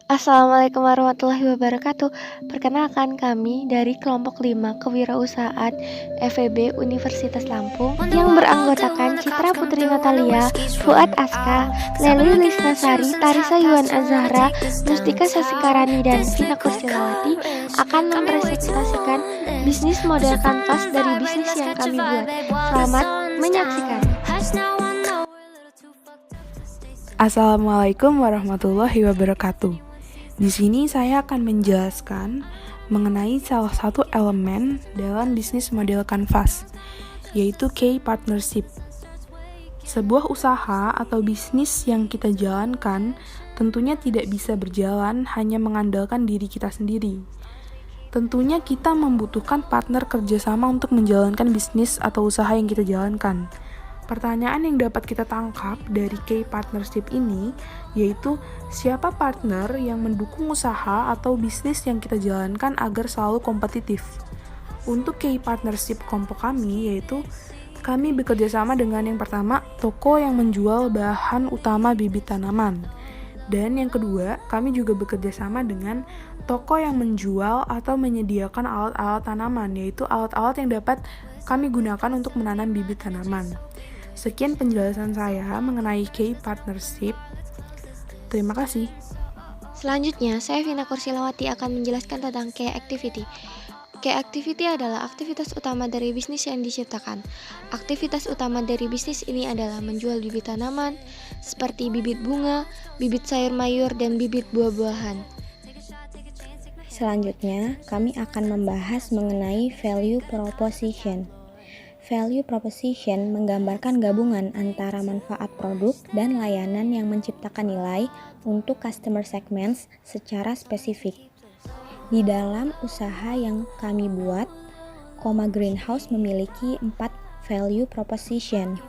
Assalamualaikum warahmatullahi wabarakatuh. Perkenalkan, kami dari kelompok 5 Kewirausahaan FEB Universitas Lampung yang beranggotakan Citra Putri Natalia, Fuad Aska, Leli Lisnasari, Tarisa Yuan Azahra, Mustika Sasikarani, dan Vina Kursilawati akan mempresentasikan bisnis model kanvas dari bisnis yang kami buat. Selamat menyaksikan. Assalamualaikum warahmatullahi wabarakatuh. Di sini saya akan menjelaskan mengenai salah satu elemen dalam bisnis model kanvas, yaitu key partnership. Sebuah usaha atau bisnis yang kita jalankan tentunya tidak bisa berjalan hanya mengandalkan diri kita sendiri. Tentunya kita membutuhkan partner kerjasama untuk menjalankan bisnis atau usaha yang kita jalankan. Pertanyaan yang dapat kita tangkap dari key partnership ini yaitu siapa partner yang mendukung usaha atau bisnis yang kita jalankan agar selalu kompetitif. Untuk key partnership kelompok kami yaitu kami bekerja sama dengan yang pertama toko yang menjual bahan utama bibit tanaman. Dan yang kedua, kami juga bekerja sama dengan toko yang menjual atau menyediakan alat-alat tanaman, yaitu alat-alat yang dapat kami gunakan untuk menanam bibit tanaman. Sekian penjelasan saya mengenai key partnership. Terima kasih. Selanjutnya, saya Vina Kursilawati akan menjelaskan tentang key activity. Key activity adalah aktivitas utama dari bisnis yang diciptakan. Aktivitas utama dari bisnis ini adalah menjual bibit tanaman, seperti bibit bunga, bibit sayur mayur, dan bibit buah-buahan. Selanjutnya, kami akan membahas mengenai value proposition. Value proposition menggambarkan gabungan antara manfaat produk dan layanan yang menciptakan nilai untuk customer segments secara spesifik. Di dalam usaha yang kami buat, Koma Greenhouse memiliki 4 value proposition.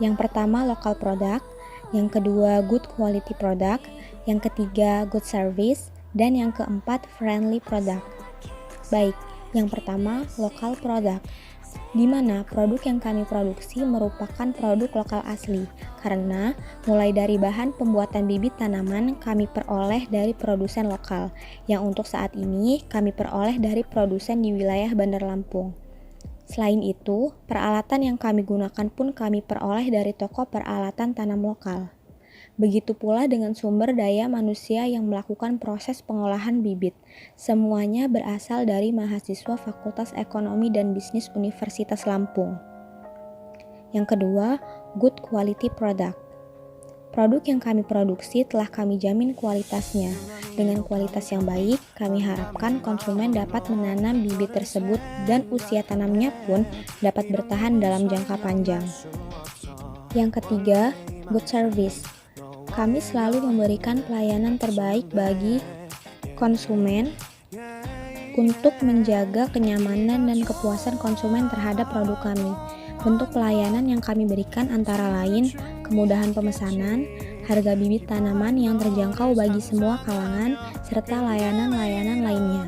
Yang pertama, local product, yang kedua, good quality product, yang ketiga, good service, dan yang keempat, friendly product. Baik, yang pertama, local product, di mana produk yang kami produksi merupakan produk lokal asli, karena mulai dari bahan pembuatan bibit tanaman kami peroleh dari produsen lokal, yang untuk saat ini kami peroleh dari produsen di wilayah Bandar Lampung. Selain itu, peralatan yang kami gunakan pun kami peroleh dari toko peralatan tanam lokal. Begitu pula dengan sumber daya manusia yang melakukan proses pengolahan bibit. Semuanya berasal dari mahasiswa Fakultas Ekonomi dan Bisnis Universitas Lampung. Yang kedua, good quality product. Produk yang kami produksi telah kami jamin kualitasnya. Dengan kualitas yang baik, kami harapkan konsumen dapat menanam bibit tersebut dan usia tanamnya pun dapat bertahan dalam jangka panjang. Yang ketiga, good service. Kami selalu memberikan pelayanan terbaik bagi konsumen untuk menjaga kenyamanan dan kepuasan konsumen terhadap produk kami. Bentuk pelayanan yang kami berikan antara lain kemudahan pemesanan, harga bibit tanaman yang terjangkau bagi semua kalangan, serta layanan-layanan lainnya.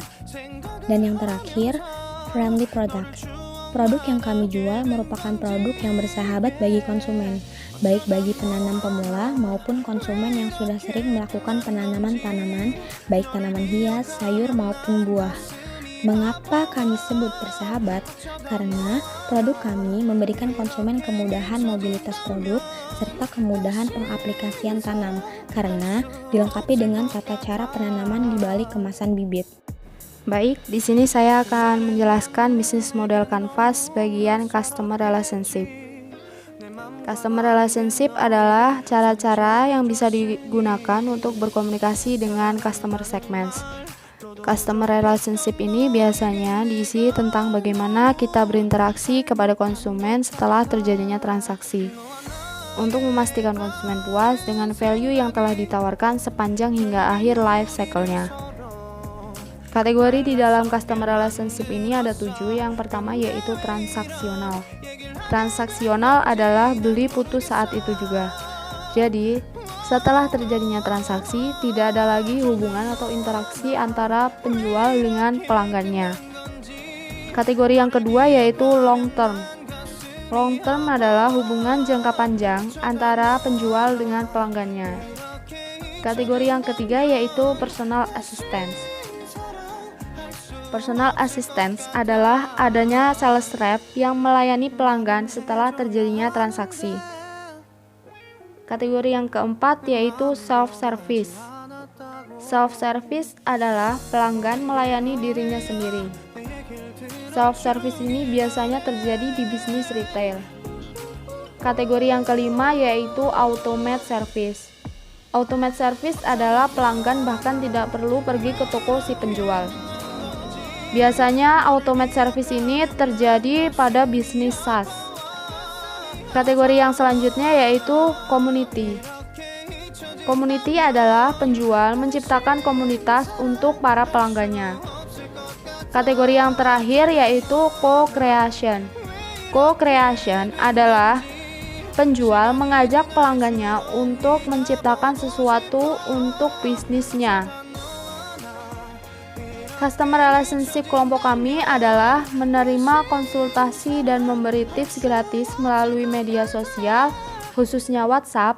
Dan yang terakhir, friendly product. Produk yang kami jual merupakan produk yang bersahabat bagi konsumen, baik bagi penanam pemula maupun konsumen yang sudah sering melakukan penanaman tanaman, baik tanaman hias, sayur maupun buah. Mengapa kami sebut bersahabat? Karena produk kami memberikan konsumen kemudahan mobilitas produk serta kemudahan pengaplikasian tanam, karena dilengkapi dengan tata cara penanaman di balik kemasan bibit. Baik, di sini saya akan menjelaskan bisnis model kanvas bagian customer relationship. Customer relationship adalah cara-cara yang bisa digunakan untuk berkomunikasi dengan customer segments. Customer relationship ini biasanya diisi tentang bagaimana kita berinteraksi kepada konsumen setelah terjadinya transaksi, untuk memastikan konsumen puas dengan value yang telah ditawarkan sepanjang hingga akhir life cycle-nya. Kategori di dalam customer relationship ini ada 7. Yang pertama yaitu transaksional. Transaksional adalah beli putus saat itu juga. Jadi, setelah terjadinya transaksi, tidak ada lagi hubungan atau interaksi antara penjual dengan pelanggannya. Kategori yang kedua yaitu long term. Long term adalah hubungan jangka panjang antara penjual dengan pelanggannya. Kategori yang ketiga yaitu personal assistance. Personal assistance adalah adanya sales rep yang melayani pelanggan setelah terjadinya transaksi. Kategori yang keempat yaitu self-service. Self-service adalah pelanggan melayani dirinya sendiri. Self-service ini biasanya terjadi di bisnis retail. Kategori yang kelima yaitu automate service. Automate service adalah pelanggan bahkan tidak perlu pergi ke toko si penjual. Biasanya automate service ini terjadi pada bisnis SaaS. Kategori yang selanjutnya yaitu community. Community adalah penjual menciptakan komunitas untuk para pelanggannya. Kategori yang terakhir yaitu co-creation. Co-creation adalah penjual mengajak pelanggannya untuk menciptakan sesuatu untuk bisnisnya. Customer relationship kelompok kami adalah menerima konsultasi dan memberi tips gratis melalui media sosial, khususnya WhatsApp,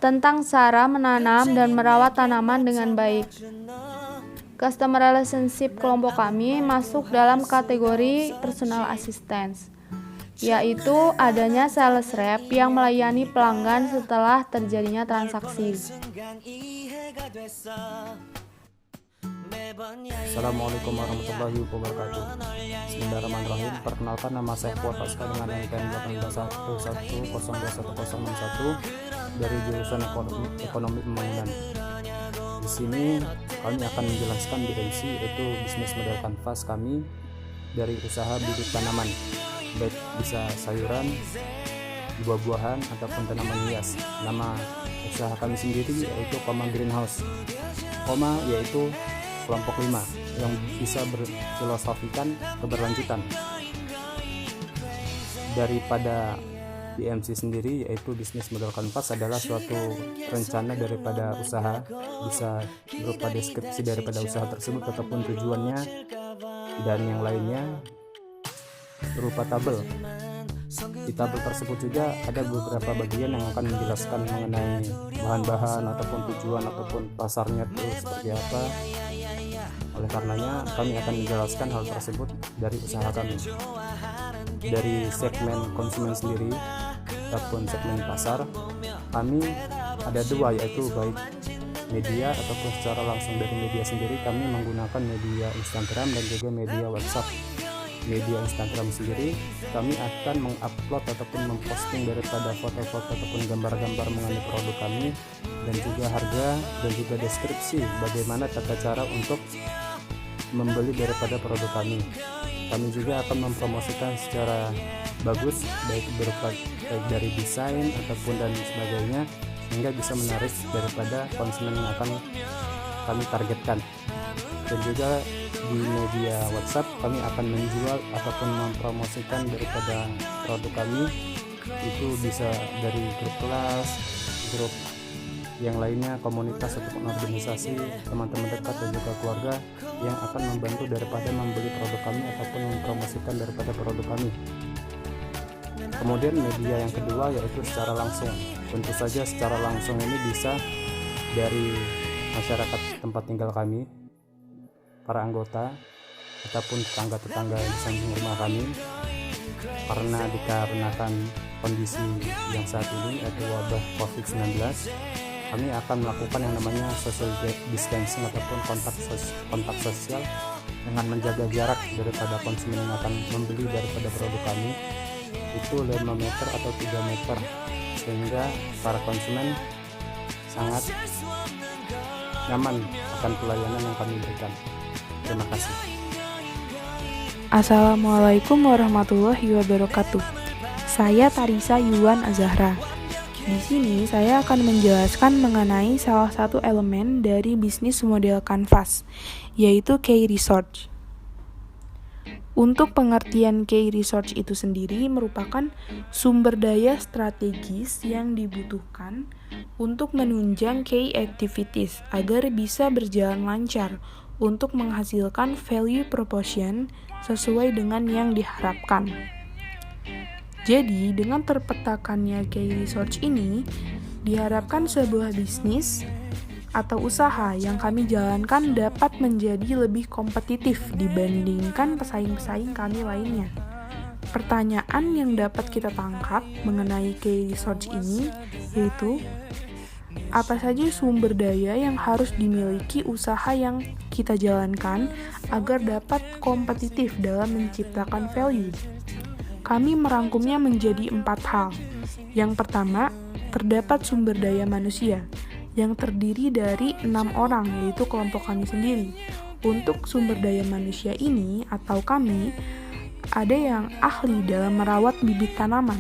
tentang cara menanam dan merawat tanaman dengan baik. Customer relationship kelompok kami masuk dalam kategori personal assistance, yaitu adanya sales rep yang melayani pelanggan setelah terjadinya transaksi. Assalamualaikum warahmatullahi wabarakatuh. Bismillahirrahmanirrahim. Perkenalkan, nama saya Fuad Askar dengan NPM 1881021061 dari jurusan Ekonomi Pembangunan. Di sini kami akan menjelaskan BMC, yaitu bisnis model kanvas kami dari usaha bibit tanaman, baik bisa sayuran, buah-buahan ataupun tanaman hias. Nama usaha kami sendiri yaitu Koma Greenhouse. Koma yaitu kelompok 5 yang bisa berfilosofikan keberlanjutan. Daripada BMC sendiri, yaitu bisnis model kanvas adalah suatu rencana daripada usaha, bisa berupa deskripsi daripada usaha tersebut ataupun tujuannya, dan yang lainnya berupa tabel. Di tabel tersebut juga ada beberapa bagian yang akan menjelaskan mengenai bahan-bahan ataupun tujuan ataupun pasarnya itu seperti apa. Oleh karenanya kami akan menjelaskan hal tersebut dari usaha kami. Dari segmen konsumen sendiri ataupun segmen pasar, kami ada dua, yaitu baik media ataupun secara langsung dari media sendiri. Kami menggunakan media Instagram dan juga media WhatsApp. Media Instagram sendiri kami akan mengupload ataupun memposting daripada foto-foto ataupun gambar-gambar mengenai produk kami, dan juga harga dan juga deskripsi bagaimana tata cara untuk membeli daripada produk kami. Kami juga akan mempromosikan secara bagus, baik berupa dari desain ataupun dan sebagainya, sehingga bisa menarik daripada konsumen yang akan kami targetkan. Dan juga di media WhatsApp kami akan menjual ataupun mempromosikan daripada produk kami, itu bisa dari grup kelas, grup yang lainnya, komunitas ataupun organisasi, teman-teman dekat dan juga keluarga yang akan membantu daripada membeli produk kami ataupun mempromosikan daripada produk kami. Kemudian media yang kedua yaitu secara langsung. Tentu saja secara langsung ini bisa dari masyarakat tempat tinggal kami, para anggota ataupun tetangga-tetangga di samping rumah kami, karena dikarenakan kondisi yang saat ini yaitu wabah COVID-19, kami akan melakukan yang namanya social distancing ataupun kontak sosial dengan menjaga jarak daripada konsumen yang akan membeli daripada produk kami itu 5 meter atau 3 meter, sehingga para konsumen sangat nyaman akan pelayanan yang kami berikan. Terima kasih. Assalamualaikum warahmatullahi wabarakatuh. Saya Tarisa Yuwan Azahra. Di sini saya akan menjelaskan mengenai salah satu elemen dari bisnis model kanvas, yaitu key research. Untuk pengertian key research itu sendiri merupakan sumber daya strategis yang dibutuhkan untuk menunjang key activities agar bisa berjalan lancar untuk menghasilkan value proposition sesuai dengan yang diharapkan. Jadi, dengan terpetakannya key research ini, diharapkan sebuah bisnis atau usaha yang kami jalankan dapat menjadi lebih kompetitif dibandingkan pesaing-pesaing kami lainnya. Pertanyaan yang dapat kita tangkap mengenai key research ini yaitu, apa saja sumber daya yang harus dimiliki usaha yang kita jalankan agar dapat kompetitif dalam menciptakan value? Kami merangkumnya menjadi 4 hal. Yang pertama, terdapat sumber daya manusia yang terdiri dari 6 orang, yaitu kelompok kami sendiri. Untuk sumber daya manusia ini atau kami, ada yang ahli dalam merawat bibit tanaman.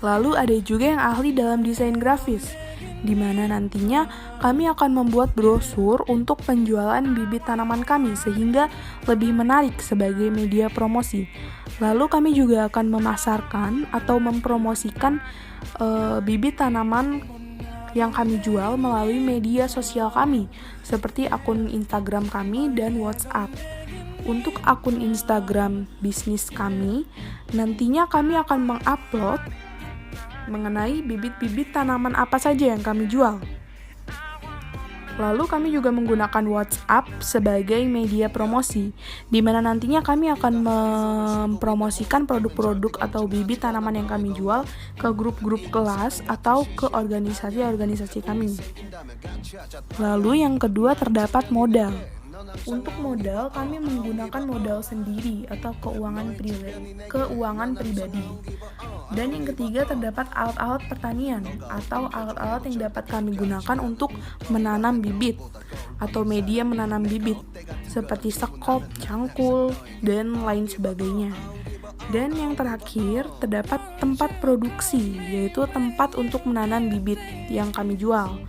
Lalu ada juga yang ahli dalam desain grafis, di mana nantinya kami akan membuat brosur untuk penjualan bibit tanaman kami sehingga lebih menarik sebagai media promosi. Lalu kami juga akan memasarkan atau mempromosikan bibit tanaman yang kami jual melalui media sosial kami, seperti akun Instagram kami dan WhatsApp. Untuk akun Instagram bisnis kami, nantinya kami akan mengupload mengenai bibit-bibit tanaman apa saja yang kami jual. Lalu kami juga menggunakan WhatsApp sebagai media promosi, di mana nantinya kami akan mempromosikan produk-produk atau bibit tanaman yang kami jual ke grup-grup kelas atau ke organisasi-organisasi kami. Lalu yang kedua, terdapat modal. Untuk modal, kami menggunakan modal sendiri atau keuangan pribadi. Dan yang ketiga, terdapat alat-alat pertanian atau alat-alat yang dapat kami gunakan untuk menanam bibit atau media menanam bibit seperti sekop, cangkul, dan lain sebagainya. Dan yang terakhir, terdapat tempat produksi, yaitu tempat untuk menanam bibit yang kami jual.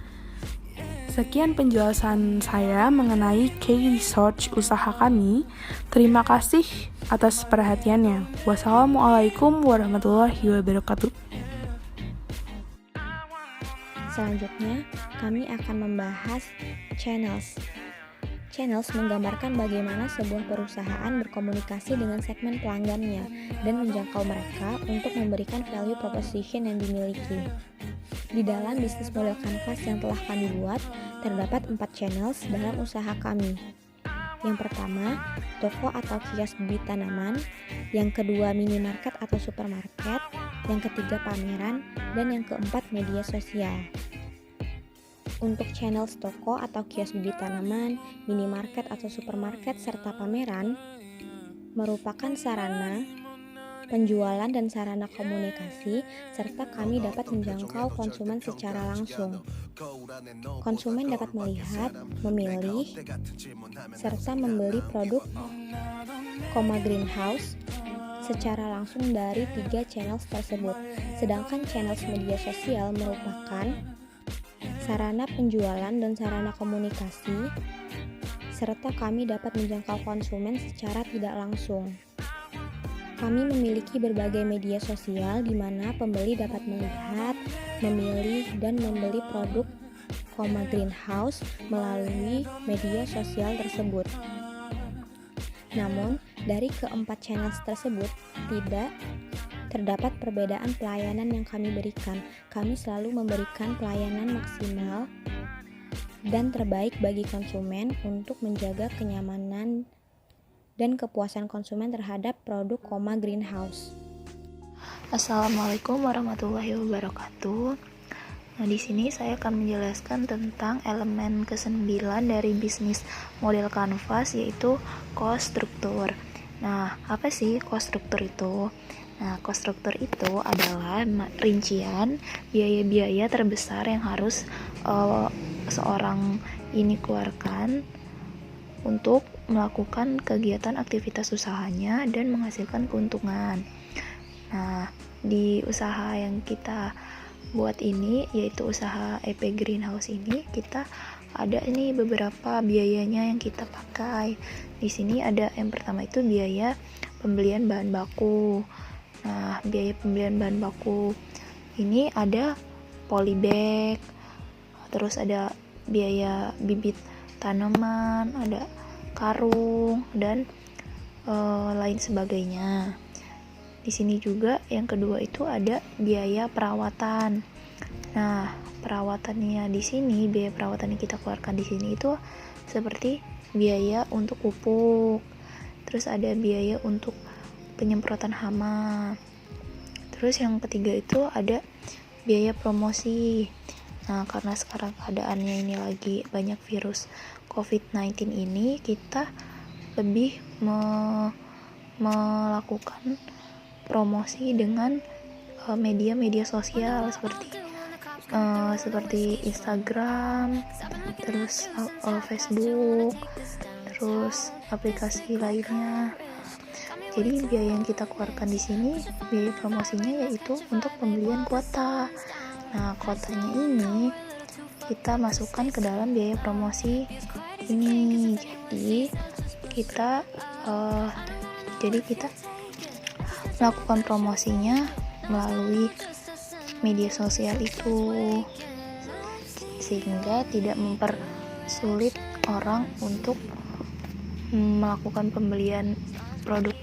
Sekian penjelasan saya mengenai key research usaha kami. Terima kasih atas perhatiannya. Wassalamualaikum warahmatullahi wabarakatuh. Selanjutnya, kami akan membahas channels. Channels menggambarkan bagaimana sebuah perusahaan berkomunikasi dengan segmen pelanggannya dan menjangkau mereka untuk memberikan value proposition yang dimiliki. Di dalam bisnis model Canvas yang telah kami buat, terdapat 4 channels dalam usaha kami. Yang pertama, toko atau kios bibit tanaman. Yang kedua, minimarket atau supermarket. Yang ketiga, pameran. Dan yang keempat, media sosial. Untuk channel toko atau kios bibit tanaman, minimarket atau supermarket, serta pameran merupakan sarana penjualan dan sarana komunikasi, serta kami dapat menjangkau konsumen secara langsung. Konsumen dapat melihat, memilih, serta membeli produk Greenhouse secara langsung dari 3 channel tersebut. Sedangkan channel media sosial merupakan sarana penjualan dan sarana komunikasi, serta kami dapat menjangkau konsumen secara tidak langsung. Kami memiliki berbagai media sosial di mana pembeli dapat melihat, memilih, dan membeli produk Greenhouse melalui media sosial tersebut. Namun, dari keempat channel tersebut tidak terdapat perbedaan pelayanan yang kami berikan. Kami selalu memberikan pelayanan maksimal dan terbaik bagi konsumen untuk menjaga kenyamanan dan kepuasan konsumen terhadap produk Greenhouse. Assalamualaikum warahmatullahi wabarakatuh. Nah, di sini saya akan menjelaskan tentang elemen ke-9 dari bisnis model Canvas, yaitu cost structure. Nah, apa sih cost structure itu? Nah, cost structure itu adalah rincian biaya-biaya terbesar yang harus seorang ini keluarkan untuk melakukan kegiatan aktivitas usahanya dan menghasilkan keuntungan. Nah, di usaha yang kita buat ini, yaitu usaha EP Greenhouse ini, kita ada ini beberapa biayanya yang kita pakai. Di sini ada yang pertama itu biaya pembelian bahan baku. Nah, biaya pembelian bahan baku ini ada polybag, terus ada biaya bibit tanaman, ada karung, dan lain sebagainya. Di sini juga yang kedua itu ada biaya perawatan. Nah, perawatannya di sini, biaya perawatan yang kita keluarkan di sini itu seperti biaya untuk pupuk, terus ada biaya untuk penyemprotan hama. Terus yang ketiga itu ada biaya promosi. Nah, karena sekarang keadaannya ini lagi banyak virus COVID-19 ini, kita lebih melakukan promosi dengan media-media sosial seperti Instagram, terus Facebook, terus aplikasi lainnya. Jadi biaya yang kita keluarkan di sini, biaya promosinya yaitu untuk pembelian kuota. Nah, kuotanya ini kita masukkan ke dalam biaya promosi ini. Jadi kita melakukan promosinya melalui media sosial itu, sehingga tidak mempersulit orang untuk melakukan pembelian produk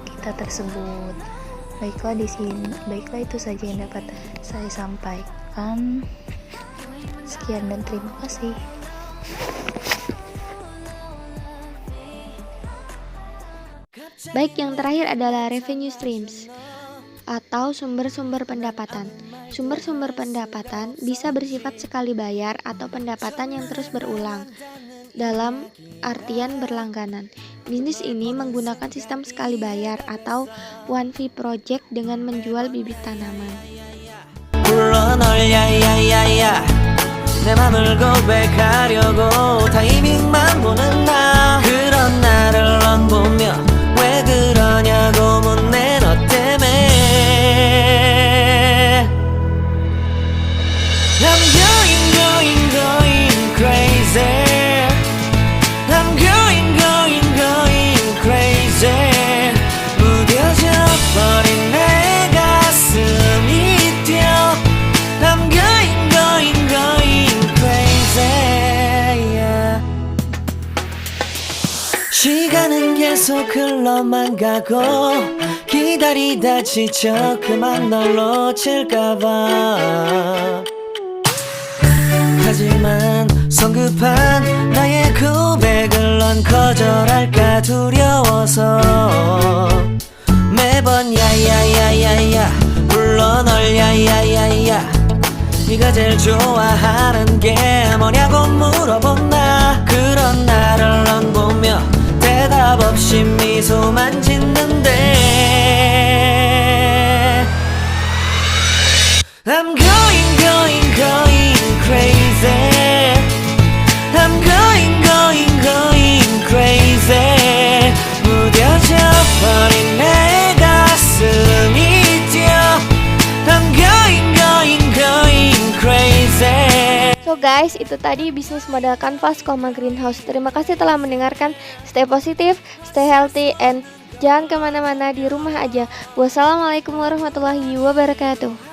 kita tersebut. Baiklah itu saja yang dapat saya sampaikan. Sekian dan terima kasih. Baik, yang terakhir adalah revenue streams atau sumber-sumber pendapatan. Sumber-sumber pendapatan bisa bersifat sekali bayar atau pendapatan yang terus berulang dalam artian berlangganan. Bisnis ini menggunakan sistem sekali bayar atau one fee project dengan menjual bibit tanaman. 내 맘을 고백하려고 타이밍만 보는 나 그런 나를 넌 보며 왜 그러냐고 묻네 너 때문에 I'm going crazy I'm going crazy 무뎌져 버린 내 가슴이 뛰어 I'm going crazy yeah. 시간은 계속 흘러만 가고 기다리다 지쳐 그만 널 놓칠까봐 하지만 성급한 나의 고백을 넌 거절할까 두려워서 매번 야야야야야 불러 널 야야야야 네가 제일 좋아하는 게 뭐냐고 물어본 나 그런 나를 넌 보며 대답 없이 미소만 짓는데 I'm going crazy I'm going crazy 무뎌져 버린 내 가슴이 뛰어 I'm going crazy. So guys, itu tadi bisnis modal kanvas, greenhouse. Terima kasih telah mendengarkan. Stay positif, stay healthy, and jangan kemana-mana, di rumah aja. Wassalamualaikum warahmatullahi wabarakatuh.